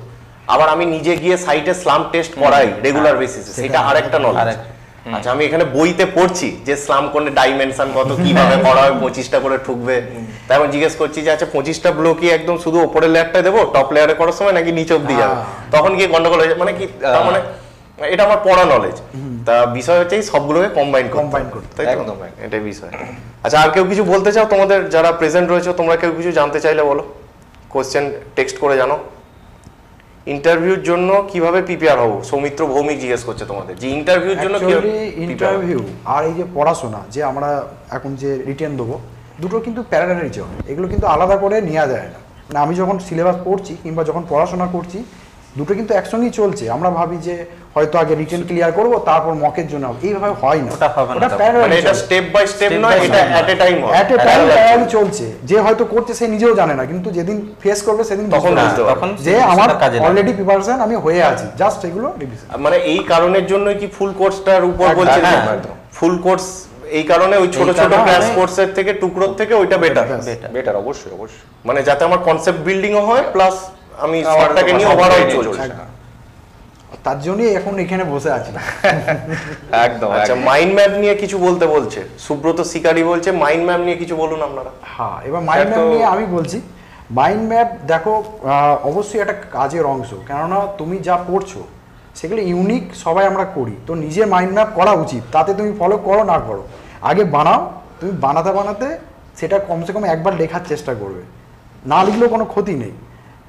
আবার আমি নিজে গিয়ে সাইটে স্লাম টেস্ট করাই রেগুলার বেসিসে, সেটা আরেকটা নলেজ। আচ্ছা, আমি এখানে বইতে পড়ছি যে স্লাম কোণে ডাইমেনশন কত, কিভাবে করা হয়, 25টা করে ঠুকবে, তাই আমি জিজ্ঞেস করছি যে আচ্ছা 25টা ব্লক কি একদম শুধু উপরের লেয়ারটা দেবো টপ লেয়ারে করার সময়, নাকি নিচ অব্দি যাবে? তখন কি গন্ডগোল হয়ে যায়, মানে কি তার মানে এটা আমার পড়া নলেজ। তা বিষয় হচ্ছে এই সবগুলোকে কম্বাইন করতে, তাই তো? একদম। এটাই বিষয়। আচ্ছা, আর কেউ কিছু বলতে চাও? তোমাদের যারা প্রেজেন্ট রয়েছে তোমরা কেউ কিছু জানতে চাইলে বলো, কোশ্চেন টেক্সট করে জানো। ইন্টারভিউর জন্য কিভাবে প্রিপেয়ার হবো? সৌমিত্র ভৌমিক জিজ্ঞেস করছে তোমাদের যে ইন্টারভিউর জন্য কিভাবে ইন্টারভিউ আর এই যে পড়াশোনা যে আমরা এখন যে রিটেন দেবো, দুটো কিন্তু প্যারালালি চলে, এগুলো কিন্তু আলাদা করে নেওয়া যায় না। মানে আমি যখন সিলেবাস পড়ছি কিংবা যখন পড়াশোনা করছি, দুটো কিন্তু একসঙ্গেই চলছে। আমরা ভাবি যে হয়তো আগে রিটেন ক্লিয়ার করব, তারপর মকের জন্য, এইভাবে হয় না। ওটা হবে না, ওটা তখন। parallel মানে এটা চলে। স্টেপ বাই স্টেপ Step নয়, by এটা step অ্যাট এ টাইম হয়। At a time parallel চলছে। যে হয়তো করছে সে নিজেও জানে না, কিন্তু যেদিন ফেস করবে সেদিন তখন বুঝতে বুঝতে পারবে। পারবে। তখন যে সেটা আমার কাজে লাগবে। অলরেডি প্রিপারেশন আমি হয়ে আছি, জাস্ট এগুলো রিভিশন। মানে এই কারণের জন্যই কি ফুল কোর্সটার উপর একদম, বলছে? হ্যাঁ, ফুল কোর্স এই কারণে ওই ছোট এই ছোট কারণে ক্র্যাশ কোর্সের থেকে, টুকরোর থেকে ওইটা বেটার। বেটার। বেটার, অবশ্যই অবশ্যই। মানে যাতে আমার কনসেপ্ট বিল্ডিংও হয়, প্লাস আমি আমার শর্টটাকে নিয়ে সব ওভারঅল নিয়ে চলছে। হ্যাঁ। তার জন্যই এখন এখানে বসে আছি। একদম। আচ্ছা, একদম। মাইন্ড ম্যাপ নিয়ে কিছু বলতে বলছে সুব্রত শিকারি, বলছে মাইন্ড ম্যাপ নিয়ে কিছু বলুন আপনারা। হ্যাঁ, এবার মাইন্ড ম্যাপ নিয়ে আমি বলছি। মাইন্ড ম্যাপ দেখো, অবশ্যই একটা কাজের অংশ, কেননা তুমি যা পড়ছো সেগুলো ইউনিক, সবাই আমরা করি, তো নিজে মাইন্ড ম্যাপ করা উচিত। তাতে তুমি ফলো করো না করো, আগে বানাও। তুমি বানাতে বানাতে সেটা কমসে কম একবার লেখার চেষ্টা করবে, না লিখলেও কোনো ক্ষতি নেই।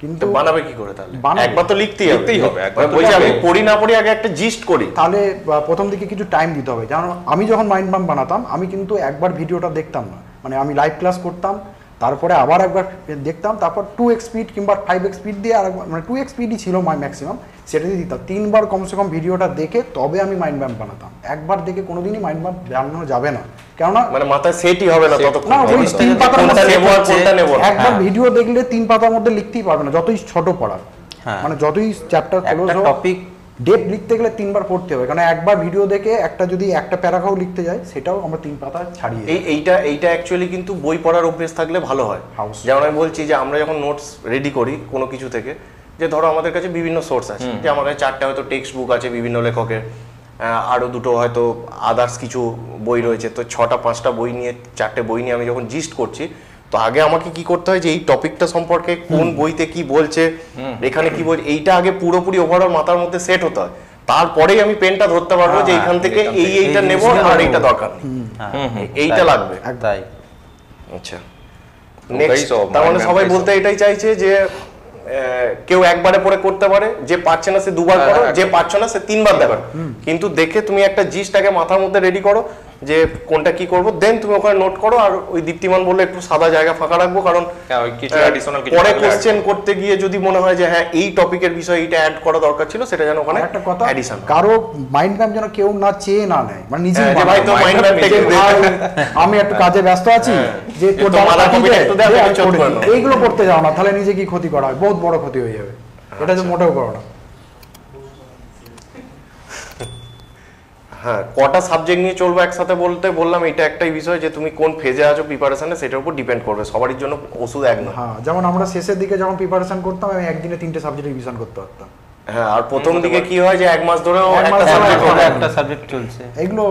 কিন্তু তো বানাবে কি করে তাহলে? বানাবে। একবার তো লিখতেই লিখতেই হবে, একবার তো বলছি আমি লিখতেই হবে। পড়ি না পড়ি আগে একটা জিস্ট করি। তাহলে প্রথম দিকে কিছু টাইম দিতে হবে। যেমন আমি যখন মাইন্ড ম্যাপ বানাতাম, আমি কিন্তু একবার ভিডিওটা দেখতাম না, মানে আমি লাইভ ক্লাস করতাম, তারপরে আবার একবার দেখতাম, তারপর 2x স্পিড কিংবা 5x স্পিড দিয়ে আরেকবার, মানে 2x স্পিডই ছিল ম্যাক্সিমাম, সেটা দিয়ে দিতাম। 3বার কমসে কম ভিডিওটা দেখে তবে আমি মাইন্ড ম্যাপ বানাতাম। একবার দেখে কোনোদিনই মাইন্ড ম্যাপ বানানো যাবে না, কেননা মানে মাথায় সেটই হবে না ততক্ষণ। না, ওই পর্যন্ত। 3 পাতার কোনটা মধ্যে নেবো আর কোনটা নেবো না। একবার ভিডিও দেখলে 3 পাতার মধ্যে লিখতেই পারবে না, যতই ছোট পড়া। হ্যাঁ। মানে যতই চ্যাপ্টার ক্লোজ একটা হোক, টপিক ডেপ লিখতে গেলে 3বার পড়তে হবে, কারণ একবার ভিডিও দেখে যদি একটা প্যারাগ্রাফ লিখতে যায়, সেটাও আমরা 3 পাতা ছাড়িয়ে দিই। এইটা অ্যাকচুয়ালি কিন্তু বই পড়ার অভ্যেস থাকলে ভালো হয়। House. যেমন আমি বলছি যে আমরা যখন নোটস রেডি করি কোনো কিছু থেকে, যে ধরো আমাদের কাছে বিভিন্ন সোর্স আছে, যে আমার কাছে 4টা হয়তো টেক্সট বুক আছে বিভিন্ন লেখকের, আরো 2টো হয়তো আদার্স কিছু বই রয়েছে, তো 6টা 5টা বই নিয়ে 4টে বই নিয়ে আমি যখন জিস্ট করছি, তো আগে আমাকে কি করতে হয় যে এই টপিকটা সম্পর্কে কোন বইতে কি বলছে, এখানে কি বলছে, এইটা আগে পুরোপুরি ওভারঅল মাথার মধ্যে সেট হতে হয়। তারপরেই আমি পেনটা ধরতে পারবো যে এইখান থেকে এইটা নেবো আর এইটা দরকার নেই, এইটা লাগবে। তাই। আচ্ছা, ওটাই নেক্সট সব, তার মানে mind সবাই map বলতে এটাই চাইছে যে কেউ একবারে পরে করতে পারে, যে পারছে না সে দুবার করো, যে পারছো না সে 3বার দেখো, কিন্তু দেখে তুমি একটা জিস্টটাকে মাথার মধ্যে রেডি করো যে কোনটা কি করবো, দেন তুমি ওখানে নোট করো। আর ওই দীপ্তিমান বললে একটু সাদা জায়গা ফাঁকা রাখবো, কারণ হ্যাঁ, ওই কিছু additional কিছু পরে থাকলে কোশ্চেন করতে গিয়ে যদি মনে হয় যে হ্যাঁ এই টপিকের বিষয়ে এইটা অ্যাড করা দরকার ছিল, সেটা যেন ওখানে একটা কথা, অ্যাডিশন। কারো মাইন্ড ম্যাপ যেন কেউ না চেয়ে না নেয়, মানে নিজে হ্যাঁ, যে ভাই তো mind map থেকে দে। আমি একটু কাজে ব্যস্ত আছি, যে একটু তোর মালা টাকা কপিটা দিয়ে একটু দে, আমি আমি চোট করে করে দিই। নেবো। এইগুলো করতে যাও না, তাহলে নিজে কি ক্ষতি করা হয়, বহুত বড় ক্ষতি হয়ে যাবে। এটা তো মোটেও করো না। হ্যাঁ, কটা সাবজেক্ট নিয়ে চলবো একসাথে বলতে বললাম, এটা একটাই বিষয় যে তুমি কোন ফেজে আছো প্রিপারেশনে, সেটার উপর ডিপেন্ড করবে। সবারই জন্য ওষুধ এক নয়। হ্যাঁ, যেমন আমরা শেষের দিকে যখন প্রিপারেশন করতাম, আমি একদিনে 3টে সাবজেক্ট রিভিশন করতে পারতাম। হ্যাঁ, আর প্রথম দিকে কি হয় যে 1 মাস ধরেও এক একটা মাস ধরে সাবজেক্ট একটা হবে। একটা সাবজেক্ট চলছে। এগুলো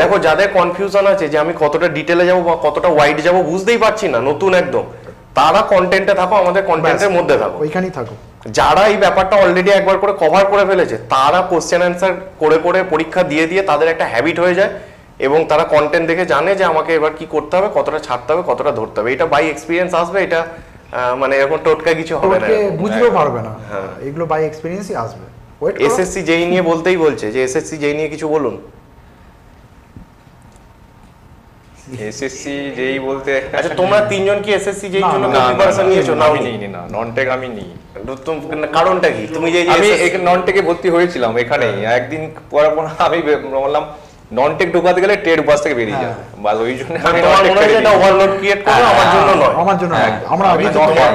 দেখো, যাদের কনফিউশন আছে যে আমি কতটা ডিটেলে যাব বা কতটা ওয়াইড যাব বুঝতেই পারছি না, নতুন একদম, তারা কন্টেন্টে থাকো, আমাদের কন্টেন্টের মধ্যে থাকো। ওইখানেই থাকো। যারা এই ব্যাপারটা অলরেডি একবার করে কভার করে ফেলেছে, তারা কোশ্চেন অ্যান্সার করে করে পরীক্ষা দিয়ে দিয়ে তাদের একটা হ্যাবিট হয়ে যায়, এবং তারা কন্টেন্ট দেখে জানে যে আমাকে এবার কি করতে হবে, কতটা ছাড়তে হবে, কতটা ধরতে হবে। এটা বাই এক্সপিরিয়েন্স আসবে, এটা মানে এরকম টোটকা কিছু হবে না। ওকে বুঝতেও পারবে না, এগুলো বাই এক্সপেরিয়েন্সই আসবে। ওয়েট করো। এসএসসি যেই নিয়ে বলতেই বলছে যে এসএসসি যেই নিয়ে কিছু বলুন। এসএসসি যেই বলতে আচ্ছা তোমরা তিনজন কি এসএসসি যেই জন্য না প্রিপারেশন নিয়েছো না আমি নিইনি না, নন টেক আমি নিই। কারণটা কি? তুমি যে আমি নন টেকে ভর্তি হয়েছিলাম এখানেই, একদিন পড়ার পর আমি বললাম নন টেক ঢোকাতে গেলে টেট বাস থেকে বেরিয়ে যাবে, বাস ওই জন্য আমি তোমার মনে হয় এটা ওভারলোড ক্রিয়েট করবে, আমার জন্য নয়। আমার জন্য হ্যাঁ, নয়। আমরা আমি আগে তো- থেকে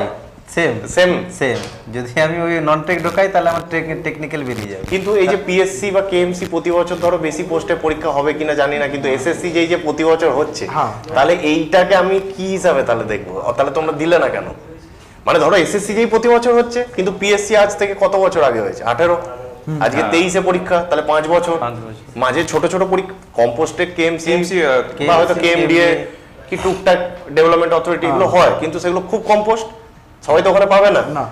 সেম সেম। সেম, যদি আমি ওই নন টেক ঢোকাই তাহলে আমার টেকনিক্যাল বেরিয়ে যাবে। কিন্তু এই যে পিএসসি বা কেএমসি প্রতি বছর ধরো বেশি পোস্টে পরীক্ষা হবে কিনা জানি না, কিন্তু এসএসসি যেই যে প্রতি বছর হচ্ছে, হ্যাঁ। তাহলে এইটাকে আমি কি হিসাবে তাহলে দেখবো? তাহলে তোমরা দিলে না কেন? মানে ধরো এসএসসি যেই প্রতি বছর হচ্ছে, কিন্তু পিএসসি আজ থেকে কত বছর আগে হয়েছে? 18, আজকে 23-এ পরীক্ষা, তাহলে 5 বছর। 5 বছর। মাঝে ছোট ছোট পরীক্ষা, কম্পোস্টে কেএমসি বা হয়তো KMC, কেএমডিএ কি টুকটাক ডেভেলপমেন্ট অথরিটি এগুলো হয়, কিন্তু সেগুলো খুব কম্পোস্ট, সবাই তো ওখানে পাবে না। না,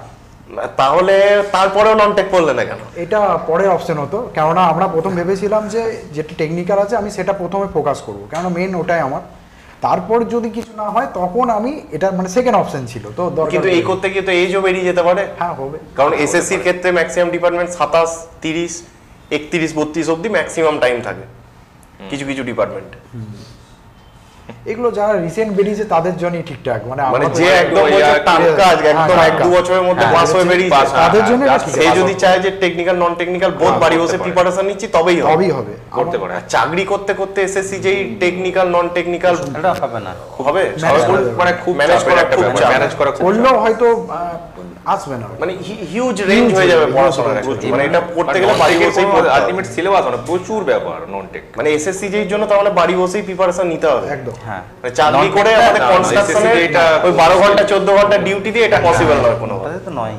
তাহলে তারপরেও নন টেক করলে না কেন? এটা পরে অপশন হতো, কেননা আমরা প্রথম ভেবেছিলাম যে যেটা টেকনিক্যাল আছে আমি সেটা প্রথমে ফোকাস করবো, কেননা মেন ওটাই আমার। তারপর যদি কিছু না হয় তখন আমি এটা মানে সেকেন্ড অপশন ছিল তো দরকার। কিন্তু এই করতে গিয়ে তো এজও বেরিয়ে যেতে পারে। হ্যাঁ হবে, কারণ এসএসসির ক্ষেত্রে ম্যাক্সিমাম ডিপার্টমেন্ট 27, 30, 31, 32 অবধি ম্যাক্সিমাম টাইম থাকে কিছু কিছু ডিপার্টমেন্ট। এগুলো যারা রিসেন্ট বেরিয়েছে তাদের জন্যই ঠিকঠাক, মানে মানে আমরা তো- যে একদম বলছে টাটকা আজকে একদম হ্যাঁ, 1-2 বছরের মধ্যে হ্যাঁ, পাস হয়ে বেরিয়েছে, পাস, তাদের জন্য এটা ঠিক সে আছে। যদি চায় যে টেকনিক্যাল নন টেকনিক্যাল বোধ বাড়ি বসে করতে পারে। প্রিপারেশন নিচ্ছি তবেই হবে। সবই হবে করতে পারে। আর চাকরি করতে করতে এসএসসি যেই টেকনিক্যাল নন টেকনিক্যাল এটা হবে না। হবে, Manage করা সবাই মানে খুব ম্যানেজ চাপের করা একটা খুব ব্যাপার, চাপ। ম্যানেজ করা খুব করলেও হয়তো আসবে না। মানে হিউজ রেঞ্জ হয়ে যাবে পড়াশোনার একটা। মানে এটা পড়তে গেলে বাড়ি বসেই পড়তে হবে। আলটিমেট সিলেবাস মানে প্রচুর ব্যাপার নন টেক। মানে এসএসসি যেই জন্য তাহলে বাড়ি বসেই প্রিপারেশন নিতে হবে। একদম হ্যাঁ, মানে চাকরি করে Non-tech আমাদের না, কনস্ট্রাকশনে SSC এটা ওই 12 ঘন্টা 14 ঘন্টা ডিউটি দিয়ে এটা পসিবল নয় কোনো। ওটাতে তো নয়।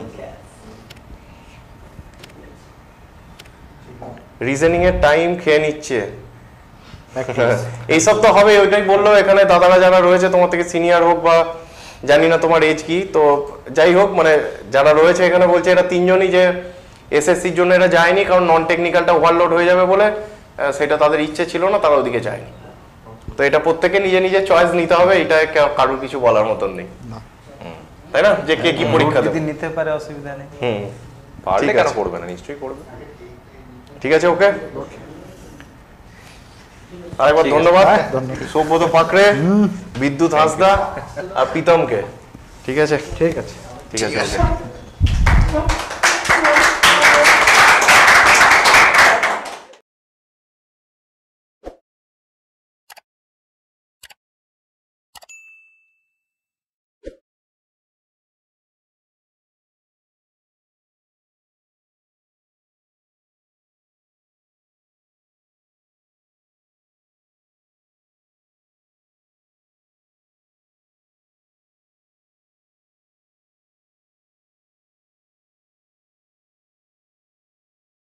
রিজনিং এর টাইম খেয়ে নিচ্ছে। এইসব তো হবে, ওইটাই বললো এখানে দাদারা যারা রয়েছে তোমার থেকে সিনিয়র হোক বা জানি না তোমার এজ কি, তো যাই হোক মানে যারা রয়েছে এখানে বলছে এরা তিনজনই যে এসএসসির জন্য এটা যায়নি, কারণ নন টেকনিক্যালটা ওভারলোড হয়ে যাবে বলে সেটা তাদের ইচ্ছে ছিল না, তারা ওদিকে যায়নি। তো এটা প্রত্যেকে নিজে নিজে চয়েস নিতে হবে, এটা কারোর কিছু বলার মতন নেই, তাই না? যে কে কি পরীক্ষা যদি দেবে। নিতে পারে অসুবিধা নেই। পারলে ঠিক কেন আছে। করবে না, নিশ্চয়ই করবে। ঠিক আছে, ওকে। আরেকবার ঠিক আছে। ধন্যবাদ হ্যাঁ, ধন্যবাদ। সৌব্রত পাকড়ে, বিদ্যুৎ হাঁসদা আর প্রীতমকে। ঠিক আছে, ঠিক আছে। ঠিক আছে।